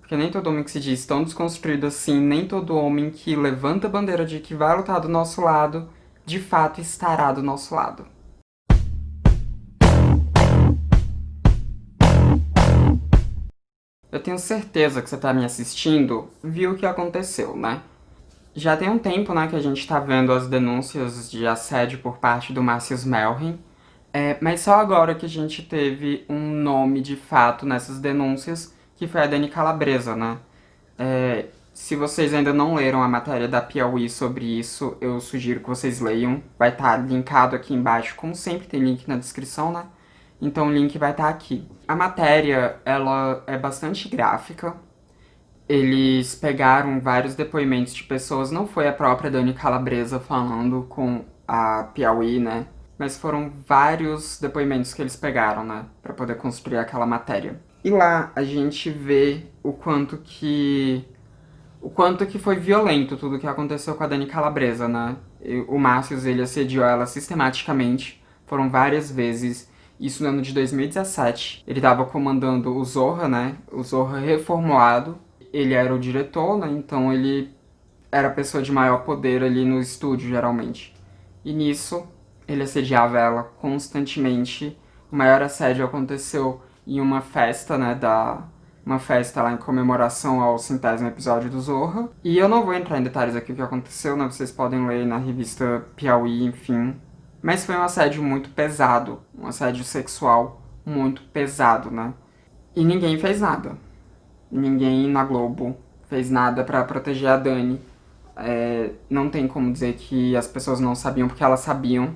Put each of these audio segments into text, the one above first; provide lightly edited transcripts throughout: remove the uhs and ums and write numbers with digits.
Porque nem todo homem que se diz tão desconstruído assim, nem todo homem que levanta a bandeira de que vai lutar do nosso lado, de fato estará do nosso lado. Eu tenho certeza que você tá me assistindo, viu o que aconteceu, né? Já tem um tempo, né, que a gente tá vendo as denúncias de assédio por parte do Márcio Melhem, mas só agora que a gente teve um nome de fato nessas denúncias, que foi a Dani Calabresa, né? Se vocês ainda não leram a matéria da Piauí sobre isso, eu sugiro que vocês leiam. Vai estar linkado aqui embaixo, como sempre tem link na descrição, né? Então o link vai estar aqui. A matéria, ela é bastante gráfica. Eles pegaram vários depoimentos de pessoas, não foi a própria Dani Calabresa falando com a Piauí, né? Mas foram vários depoimentos que eles pegaram, né? Pra poder construir aquela matéria. E lá a gente vê o quanto que foi violento tudo que aconteceu com a Dani Calabresa, né? O Márcio, ele assediou ela sistematicamente, foram várias vezes, isso no ano de 2017. Ele estava comandando o Zorra, né? O Zorra reformulado. Ele era o diretor, né? Então ele era a pessoa de maior poder ali no estúdio, geralmente. E nisso, ele assediava ela constantemente. O maior assédio aconteceu em uma festa, né, uma festa lá em comemoração ao 100º episódio do Zorra. E eu não vou entrar em detalhes aqui o que aconteceu, né, vocês podem ler na revista Piauí, enfim. Mas foi um assédio muito pesado, um assédio sexual muito pesado, né. E ninguém fez nada. Ninguém na Globo fez nada pra proteger a Dani. Não tem como dizer que as pessoas não sabiam, porque elas sabiam.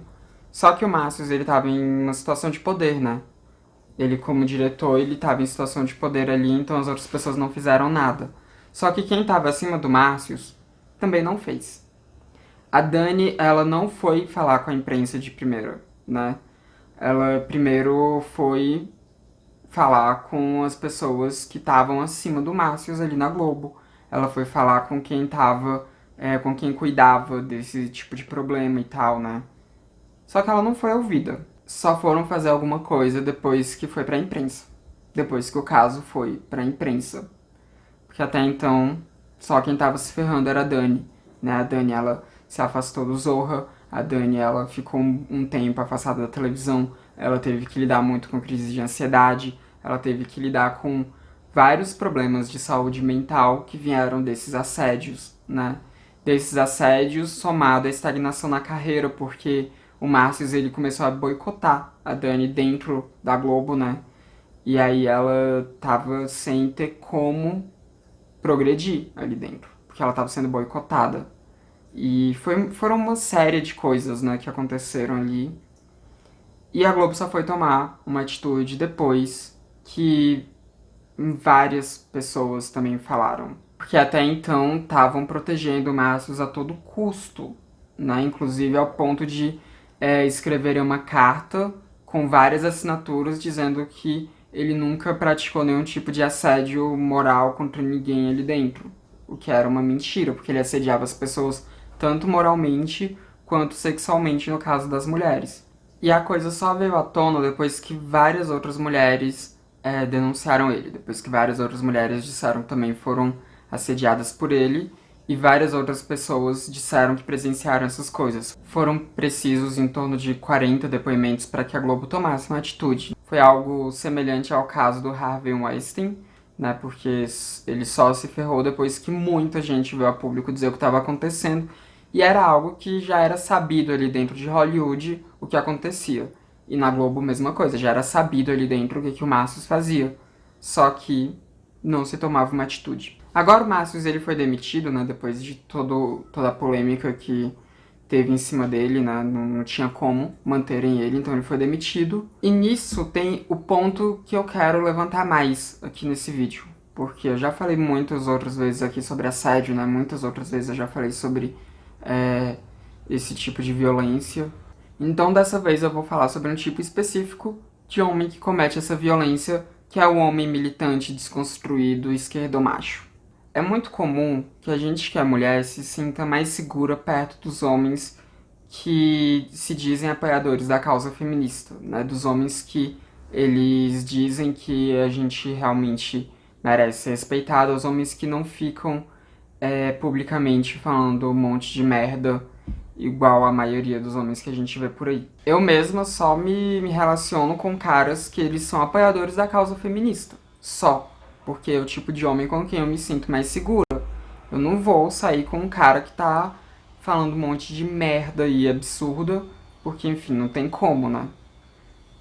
Só que o Márcio, ele tava em uma situação de poder, né? Ele, como diretor, ele tava em situação de poder ali, então as outras pessoas não fizeram nada. Só que quem tava acima do Márcio também não fez. A Dani, ela não foi falar com a imprensa de primeira, né? Ela primeiro foi falar com as pessoas que estavam acima do Márcio ali na Globo. Ela foi falar com quem tava, com quem cuidava desse tipo de problema e tal, né? Só que ela não foi ouvida. Só foram fazer alguma coisa depois que foi pra imprensa. Depois que o caso foi pra imprensa. Porque até então, só quem tava se ferrando era a Dani, né? A Dani, ela se afastou do Zorra. A Dani, ela ficou um tempo afastada da televisão. Ela teve que lidar muito com crise de ansiedade. Ela teve que lidar com vários problemas de saúde mental que vieram desses assédios, né? Desses assédios somado à estagnação na carreira, porque o Márcio, ele começou a boicotar a Dani dentro da Globo, né? E aí ela tava sem ter como progredir ali dentro, porque ela tava sendo boicotada. E foram uma série de coisas, né, que aconteceram ali. E a Globo só foi tomar uma atitude depois que várias pessoas também falaram. Porque até então estavam protegendo o Márcio a todo custo, né? Inclusive ao ponto de escreverem uma carta com várias assinaturas dizendo que ele nunca praticou nenhum tipo de assédio moral contra ninguém ali dentro. O que era uma mentira, porque ele assediava as pessoas tanto moralmente quanto sexualmente no caso das mulheres. E a coisa só veio à tona depois que várias outras mulheres denunciaram ele, depois que várias outras mulheres disseram que também foram assediadas por ele, e várias outras pessoas disseram que presenciaram essas coisas. Foram precisos em torno de 40 depoimentos para que a Globo tomasse uma atitude. Foi algo semelhante ao caso do Harvey Weinstein, né, porque ele só se ferrou depois que muita gente veio a público dizer o que estava acontecendo, e era algo que já era sabido ali dentro de Hollywood o que acontecia. E na Globo, mesma coisa, já era sabido ali dentro o que o Márcio fazia. Só que não se tomava uma atitude. Agora o Márcio, ele foi demitido, né, depois de toda a polêmica que teve em cima dele, né, não tinha como manterem ele, então ele foi demitido. E nisso tem o ponto que eu quero levantar mais aqui nesse vídeo. Porque eu já falei muitas outras vezes aqui sobre assédio, né, muitas outras vezes eu já falei sobre esse tipo de violência. Então dessa vez eu vou falar sobre um tipo específico de homem que comete essa violência, que é o homem militante, desconstruído, esquerdomacho. É muito comum que a gente que é mulher se sinta mais segura perto dos homens que se dizem apoiadores da causa feminista, né? Dos homens que eles dizem que a gente realmente merece ser respeitado, aos homens que não ficam publicamente falando um monte de merda igual a maioria dos homens que a gente vê por aí. Eu mesma só me relaciono com caras que eles são apoiadores da causa feminista. Só. Porque é o tipo de homem com quem eu me sinto mais segura. Eu não vou sair com um cara que tá falando um monte de merda e absurda, porque, enfim, não tem como, né?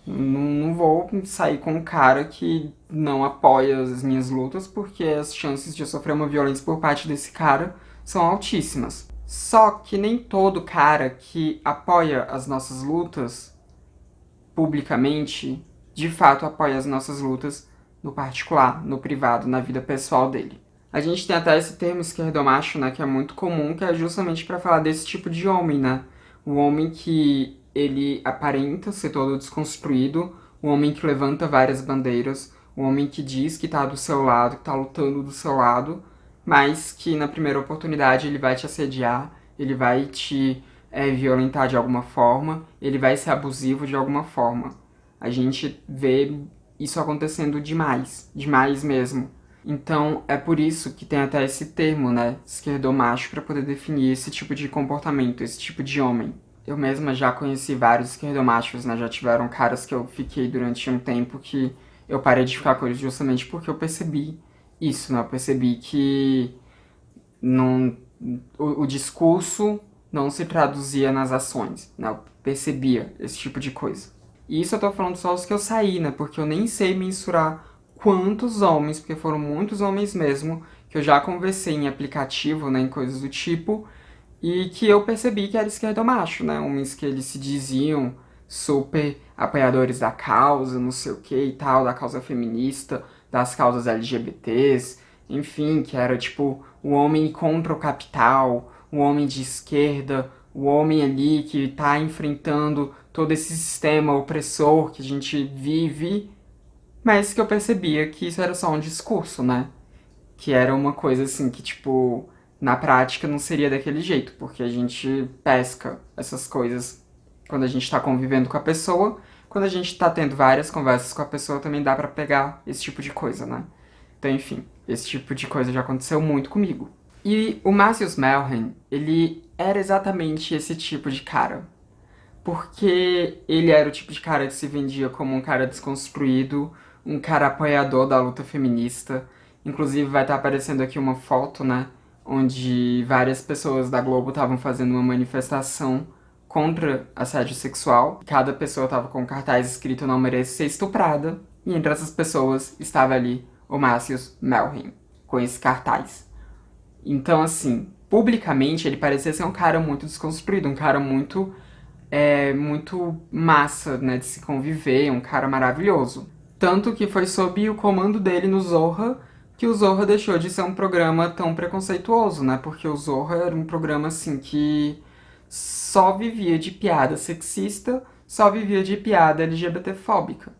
Não vou sair com um cara que não apoia as minhas lutas, porque as chances de eu sofrer uma violência por parte desse cara são altíssimas. Só que nem todo cara que apoia as nossas lutas publicamente, de fato apoia as nossas lutas no particular, no privado, na vida pessoal dele. A gente tem até esse termo esquerdomacho, né, que é muito comum, que é justamente para falar desse tipo de homem, né? O homem que ele aparenta ser todo desconstruído, o homem que levanta várias bandeiras, o homem que diz que tá do seu lado, que tá lutando do seu lado, mas que na primeira oportunidade ele vai te assediar, ele vai te violentar de alguma forma, ele vai ser abusivo de alguma forma. A gente vê isso acontecendo demais, demais mesmo. Então é por isso que tem até esse termo, né, esquerdomacho, para poder definir esse tipo de comportamento, esse tipo de homem. Eu mesma já conheci vários esquerdomachos, né, já tiveram caras que eu fiquei durante um tempo que eu parei de ficar com eles justamente porque eu percebi isso, né, eu percebi que não, o discurso não se traduzia nas ações, né, eu percebia esse tipo de coisa. E isso eu tô falando só os que eu saí, né, porque eu nem sei mensurar quantos homens, porque foram muitos homens mesmo, que eu já conversei em aplicativo, né, em coisas do tipo, e que eu percebi que era esquerdomacho, né, homens que eles se diziam super apoiadores da causa, não sei o que e tal, da causa feminista, das causas LGBTs, enfim, que era tipo o homem contra o capital, o homem de esquerda, o homem ali que tá enfrentando todo esse sistema opressor que a gente vive, mas que eu percebia que isso era só um discurso, né? Que era uma coisa assim que, tipo, na prática não seria daquele jeito, porque a gente pesca essas coisas quando a gente tá convivendo com a pessoa, quando a gente tá tendo várias conversas com a pessoa também dá pra pegar esse tipo de coisa, né? Então, enfim, esse tipo de coisa já aconteceu muito comigo. E o Márcio Melhen, ele era exatamente esse tipo de cara. Porque ele era o tipo de cara que se vendia como um cara desconstruído, um cara apoiador da luta feminista. Inclusive vai estar aparecendo aqui uma foto, né? Onde várias pessoas da Globo estavam fazendo uma manifestação contra assédio sexual. Cada pessoa estava com um cartaz escrito "Não merece ser estuprada". E entre essas pessoas estava ali o Márcio Melhem, com esse cartaz. Então, assim, publicamente ele parecia ser um cara muito desconstruído, um cara muito massa, né, de se conviver, um cara maravilhoso. Tanto que foi sob o comando dele no Zorra que o Zorra deixou de ser um programa tão preconceituoso, né? Porque o Zorra era um programa assim que só vivia de piada sexista, só vivia de piada LGBTfóbica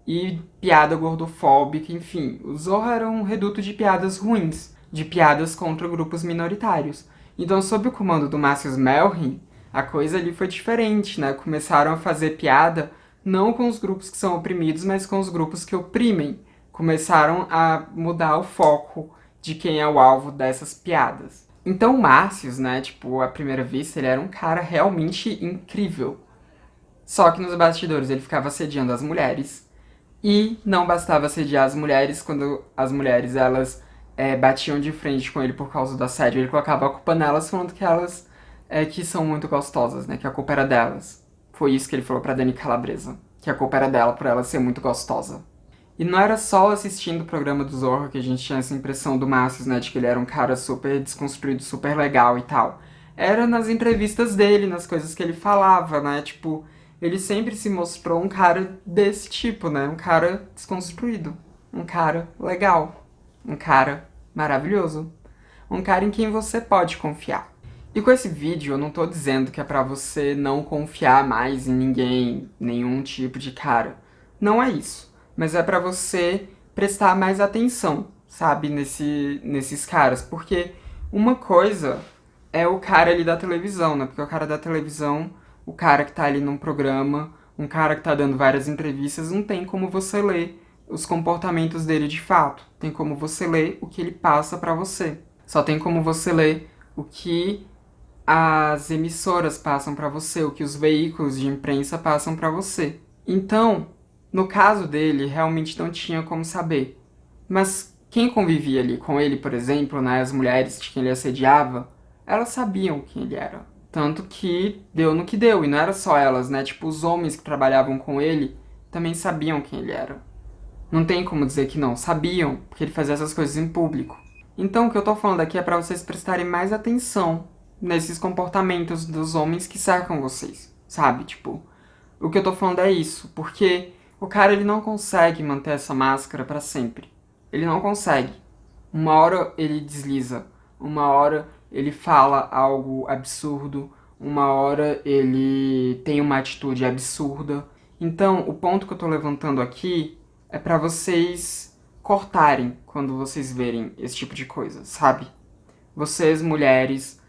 e piada gordofóbica, enfim. O Zorra era um reduto de piadas ruins, de piadas contra grupos minoritários. Então, sob o comando do Márcio Melring, a coisa ali foi diferente, né? Começaram a fazer piada não com os grupos que são oprimidos, mas com os grupos que oprimem. Começaram a mudar o foco de quem é o alvo dessas piadas. Então o Márcio, né, tipo, à primeira vista, ele era um cara realmente incrível. Só que nos bastidores ele ficava assediando as mulheres. E não bastava assediar as mulheres, quando as mulheres elas batiam de frente com ele por causa do assédio, ele colocava a culpa nelas, falando que elas que são muito gostosas, né? Que a culpa era delas. Foi isso que ele falou pra Dani Calabresa. Que a culpa era dela por ela ser muito gostosa. E não era só assistindo o programa do Zorro que a gente tinha essa impressão do Márcio, né? De que ele era um cara super desconstruído, super legal e tal. Era nas entrevistas dele, nas coisas que ele falava, né? Tipo, ele sempre se mostrou um cara desse tipo, né? Um cara desconstruído. Um cara legal. Um cara maravilhoso. Um cara em quem você pode confiar. E com esse vídeo eu não tô dizendo que é pra você não confiar mais em ninguém, nenhum tipo de cara. Não é isso. Mas é pra você prestar mais atenção, sabe, nesses caras. Porque uma coisa é o cara ali da televisão, né? Porque o cara da televisão, o cara que tá ali num programa, um cara que tá dando várias entrevistas, não tem como você ler os comportamentos dele de fato. Tem como você ler o que ele passa pra você. Só tem como você ler o que as emissoras passam pra você, o que os veículos de imprensa passam pra você. Então, no caso dele, realmente não tinha como saber. Mas quem convivia ali com ele, por exemplo, né, as mulheres de quem ele assediava, elas sabiam quem ele era. Tanto que deu no que deu, e não era só elas, né? Tipo, os homens que trabalhavam com ele também sabiam quem ele era. Não tem como dizer que não, sabiam, porque ele fazia essas coisas em público. Então, o que eu tô falando aqui é pra vocês prestarem mais atenção nesses comportamentos dos homens que cercam vocês, sabe? Tipo, o que eu tô falando é isso, porque o cara ele não consegue manter essa máscara pra sempre. Ele não consegue. Uma hora ele desliza, uma hora ele fala algo absurdo, uma hora ele tem uma atitude absurda. Então, o ponto que eu tô levantando aqui é pra vocês cortarem quando vocês verem esse tipo de coisa, sabe? Vocês, mulheres,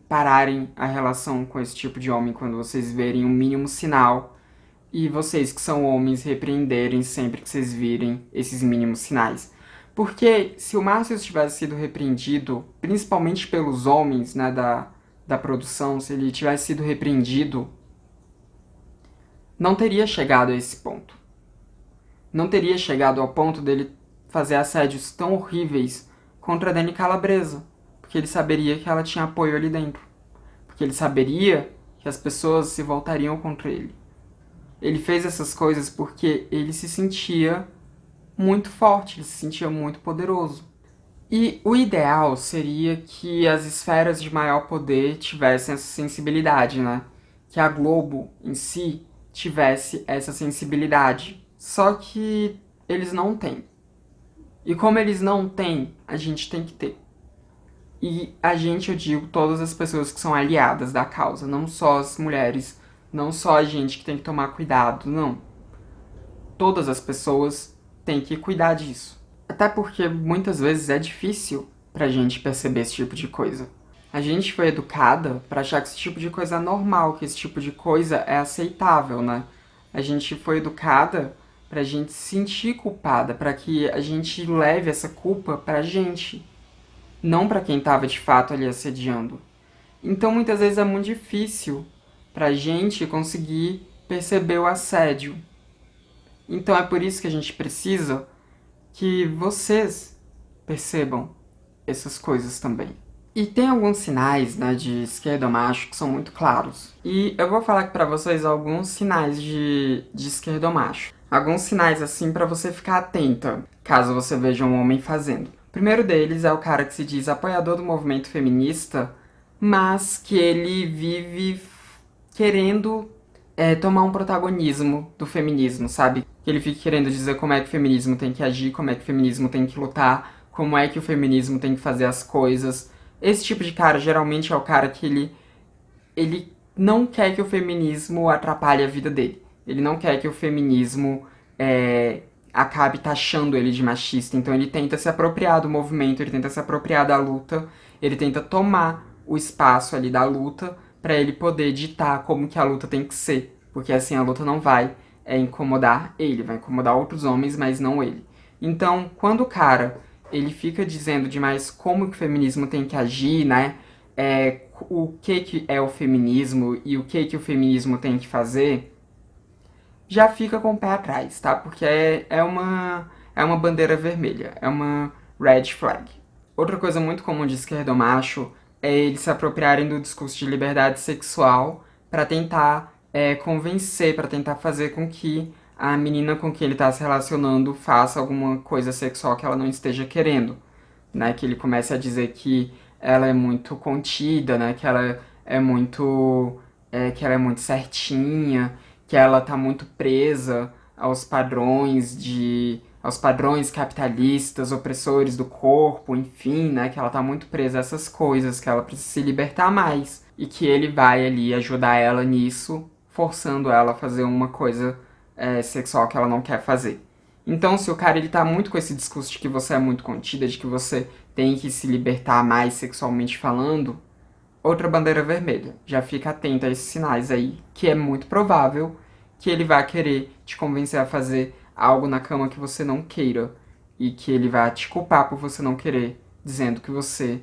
pararem a relação com esse tipo de homem quando vocês verem o mínimo sinal, e vocês que são homens repreenderem sempre que vocês virem esses mínimos sinais. Porque se o Márcio tivesse sido repreendido, principalmente pelos homens, né, da produção, se ele tivesse sido repreendido, não teria chegado a esse ponto. Não teria chegado ao ponto dele fazer assédios tão horríveis contra a Dani Calabresa, porque ele saberia que ela tinha apoio ali dentro. Porque ele saberia que as pessoas se voltariam contra ele. Ele fez essas coisas porque ele se sentia muito forte, ele se sentia muito poderoso. E o ideal seria que as esferas de maior poder tivessem essa sensibilidade, né? Que a Globo em si tivesse essa sensibilidade. Só que eles não têm. E como eles não têm, a gente tem que ter. E a gente, eu digo, todas as pessoas que são aliadas da causa, não só as mulheres, não só a gente que tem que tomar cuidado, não. Todas as pessoas têm que cuidar disso. Até porque muitas vezes é difícil pra gente perceber esse tipo de coisa. A gente foi educada pra achar que esse tipo de coisa é normal, que esse tipo de coisa é aceitável, né? A gente foi educada pra gente se sentir culpada, pra que a gente leve essa culpa pra gente, não pra quem tava de fato ali assediando. Então muitas vezes é muito difícil pra gente conseguir perceber o assédio. Então é por isso que a gente precisa que vocês percebam essas coisas também. E tem alguns sinais, né, de esquerdomacho que são muito claros. E eu vou falar aqui pra vocês alguns sinais de esquerdomacho. Alguns sinais, assim, pra você ficar atenta, caso você veja um homem fazendo. O primeiro deles é o cara que se diz apoiador do movimento feminista, mas que ele vive querendo tomar um protagonismo do feminismo, sabe? Que ele fica querendo dizer como é que o feminismo tem que agir, como é que o feminismo tem que lutar, como é que o feminismo tem que fazer as coisas. Esse tipo de cara geralmente é o cara que ele não quer que o feminismo atrapalhe a vida dele. Ele não quer que o feminismo acabe taxando ele de machista. Então ele tenta se apropriar do movimento, ele tenta se apropriar da luta, ele tenta tomar o espaço ali da luta para ele poder ditar como que a luta tem que ser. Porque assim a luta não vai incomodar ele, vai incomodar outros homens, mas não ele. Então, quando o cara ele fica dizendo demais como que o feminismo tem que agir, né? O que é o feminismo e o que o feminismo tem que fazer, já fica com o pé atrás, tá? Porque é uma bandeira vermelha, é uma red flag. Outra coisa muito comum de esquerdomacho é eles se apropriarem do discurso de liberdade sexual para tentar convencer, para tentar fazer com que a menina com quem ele está se relacionando faça alguma coisa sexual que ela não esteja querendo, né? Que ele comece a dizer que ela é muito contida, né? Que ela é muito certinha, que ela tá muito presa aos padrões capitalistas, opressores do corpo, enfim, né? Que ela tá muito presa a essas coisas, que ela precisa se libertar mais e que ele vai ali ajudar ela nisso, forçando ela a fazer uma coisa sexual que ela não quer fazer. Então, se o cara ele tá muito com esse discurso de que você é muito contida, de que você tem que se libertar mais sexualmente falando, outra bandeira vermelha. Já fica atento a esses sinais aí, que é muito provável que ele vai querer te convencer a fazer algo na cama que você não queira e que ele vai te culpar por você não querer, dizendo que você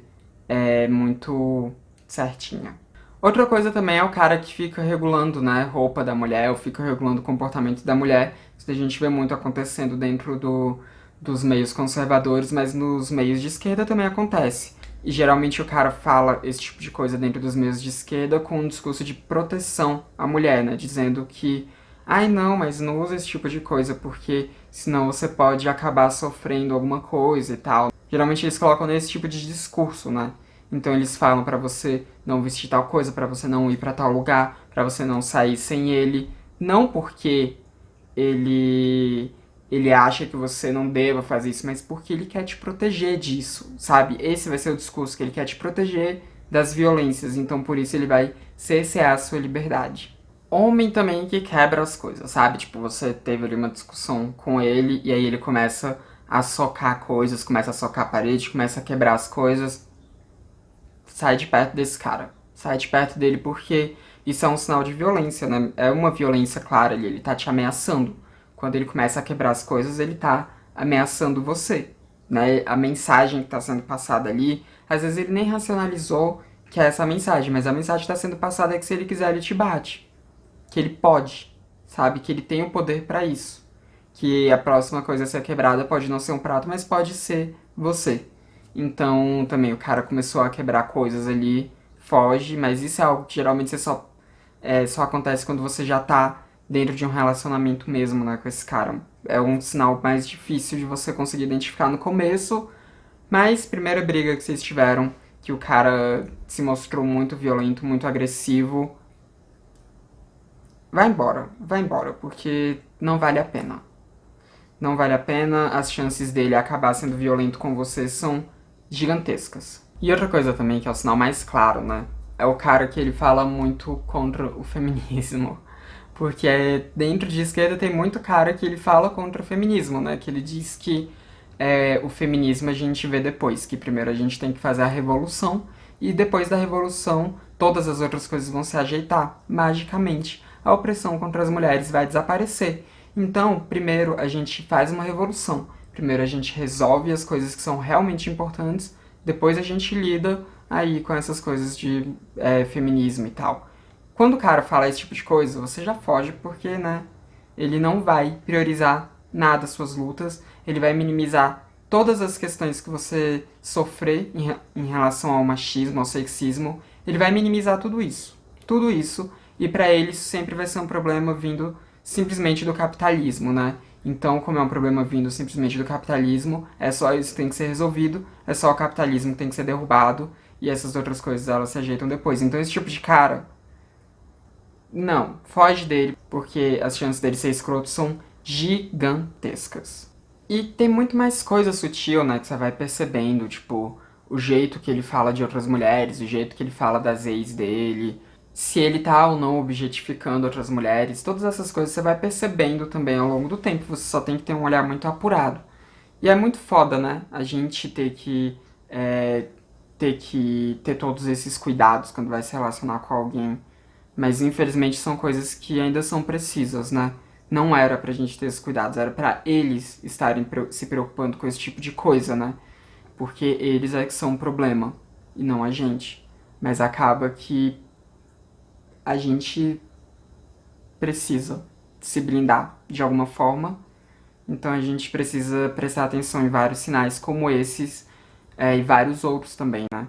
é muito certinha. Outra coisa também é o cara que fica regulando, né, roupa da mulher, ou fica regulando o comportamento da mulher. Isso a gente vê muito acontecendo dentro dos meios conservadores, mas nos meios de esquerda também acontece. E geralmente o cara fala esse tipo de coisa dentro dos meios de esquerda com um discurso de proteção à mulher, né, dizendo que ai não, mas não usa esse tipo de coisa porque senão você pode acabar sofrendo alguma coisa e tal. Geralmente eles colocam nesse tipo de discurso, né? Então eles falam pra você não vestir tal coisa, pra você não ir pra tal lugar, pra você não sair sem ele, não porque ele acha que você não deva fazer isso, mas porque ele quer te proteger disso, sabe? Esse vai ser o discurso que ele quer te proteger das violências, então por isso ele vai cercear a sua liberdade. Homem também que quebra as coisas, sabe? Tipo, você teve ali uma discussão com ele e aí ele começa a socar coisas, começa a socar a parede, começa a quebrar as coisas. Sai de perto desse cara. Sai de perto dele porque isso é um sinal de violência, né? É uma violência clara ali, ele tá te ameaçando. Quando ele começa a quebrar as coisas, ele tá ameaçando você, né? A mensagem que tá sendo passada ali, às vezes ele nem racionalizou que é essa mensagem, mas a mensagem que tá sendo passada é que se ele quiser ele te bate. Que ele pode, sabe? Que ele tem o poder pra isso. Que a próxima coisa a ser quebrada pode não ser um prato, mas pode ser você. Então, também o cara começou a quebrar coisas ali, foge, mas isso é algo que geralmente você só acontece quando você já tá dentro de um relacionamento mesmo, né, com esse cara. É um sinal mais difícil de você conseguir identificar no começo, mas primeira briga que vocês tiveram, que o cara se mostrou muito violento, muito agressivo, vai embora, porque não vale a pena. Não vale a pena, as chances dele acabar sendo violento com você são gigantescas. E outra coisa também, que é o sinal mais claro, né? É o cara que ele fala muito contra o feminismo. Porque dentro de esquerda tem muito cara que ele fala contra o feminismo, né? Que ele diz que o feminismo a gente vê depois, que primeiro a gente tem que fazer a revolução e depois da revolução todas as outras coisas vão se ajeitar magicamente. A opressão contra as mulheres vai desaparecer. Então, primeiro a gente faz uma revolução. Primeiro a gente resolve as coisas que são realmente importantes, depois a gente lida aí com essas coisas de feminismo e tal. Quando o cara fala esse tipo de coisa, você já foge porque, né, ele não vai priorizar nada as suas lutas, ele vai minimizar todas as questões que você sofrer em relação ao machismo, ao sexismo, ele vai minimizar tudo isso, e pra ele isso sempre vai ser um problema vindo simplesmente do capitalismo, né? Então, como é um problema vindo simplesmente do capitalismo, é só isso que tem que ser resolvido, é só o capitalismo que tem que ser derrubado, e essas outras coisas elas se ajeitam depois. Então esse tipo de cara, não, foge dele, porque as chances dele ser escroto são gigantescas. E tem muito mais coisa sutil, né, que você vai percebendo, tipo, o jeito que ele fala de outras mulheres, o jeito que ele fala das ex dele, se ele tá ou não objetificando outras mulheres, todas essas coisas você vai percebendo também ao longo do tempo, você só tem que ter um olhar muito apurado. E é muito foda, né, a gente ter todos esses cuidados quando vai se relacionar com alguém. Mas infelizmente são coisas que ainda são precisas, né? Não era pra gente ter esses cuidados, era pra eles estarem se preocupando com esse tipo de coisa, né? Porque eles é que são o problema, e não a gente. Mas acaba que a gente precisa se blindar de alguma forma, então a gente precisa prestar atenção em vários sinais como esses e vários outros também, né?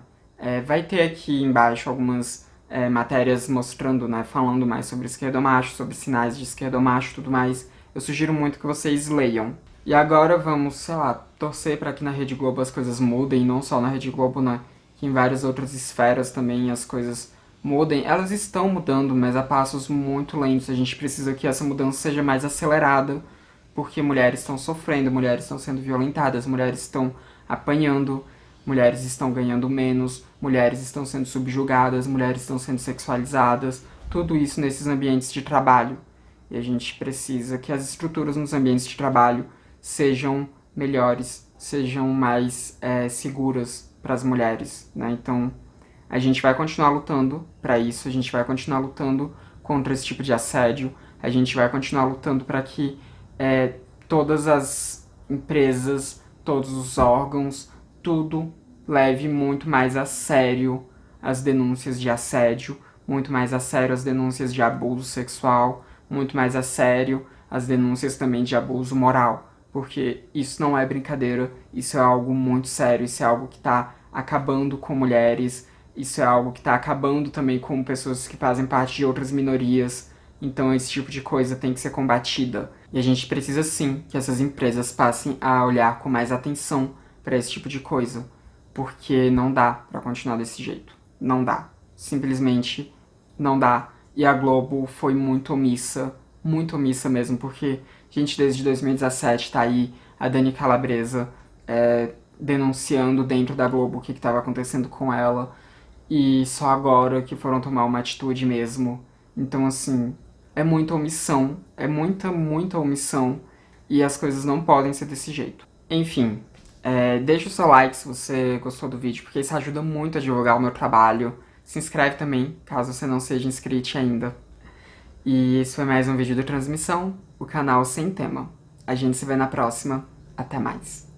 Vai ter aqui embaixo algumas matérias mostrando, né, falando mais sobre esquerdomacho, sobre sinais de esquerdomacho e tudo mais. Eu sugiro muito que vocês leiam. E agora vamos, sei lá, torcer para que na Rede Globo as coisas mudem, não só na Rede Globo, né, que em várias outras esferas também as coisas mudem. Elas estão mudando, mas a passos muito lentos. A gente precisa que essa mudança seja mais acelerada, porque mulheres estão sofrendo, mulheres estão sendo violentadas, mulheres estão apanhando, mulheres estão ganhando menos, mulheres estão sendo subjugadas, mulheres estão sendo sexualizadas, tudo isso nesses ambientes de trabalho. E a gente precisa que as estruturas nos ambientes de trabalho sejam melhores, sejam mais seguras para as mulheres, né? Então, a gente vai continuar lutando para isso, a gente vai continuar lutando contra esse tipo de assédio, a gente vai continuar lutando para que todas as empresas, todos os órgãos, tudo leve muito mais a sério as denúncias de assédio, muito mais a sério as denúncias de abuso sexual, muito mais a sério as denúncias também de abuso moral, porque isso não é brincadeira, isso é algo muito sério, isso é algo que está acabando com mulheres, isso é algo que está acabando também com pessoas que fazem parte de outras minorias, então esse tipo de coisa tem que ser combatida. E a gente precisa sim que essas empresas passem a olhar com mais atenção para esse tipo de coisa, porque não dá para continuar desse jeito. Não dá. Simplesmente não dá. E a Globo foi muito omissa mesmo, porque, gente, desde 2017 tá aí a Dani Calabresa denunciando dentro da Globo o que estava acontecendo com ela, e só agora que foram tomar uma atitude mesmo. Então, assim, é muita omissão, é muita omissão, e as coisas não podem ser desse jeito. Enfim, deixa o seu like se você gostou do vídeo, porque isso ajuda muito a divulgar o meu trabalho. Se inscreve também, caso você não seja inscrito ainda. E esse foi mais um vídeo do Transmissão, o canal sem tema. A gente se vê na próxima. Até mais.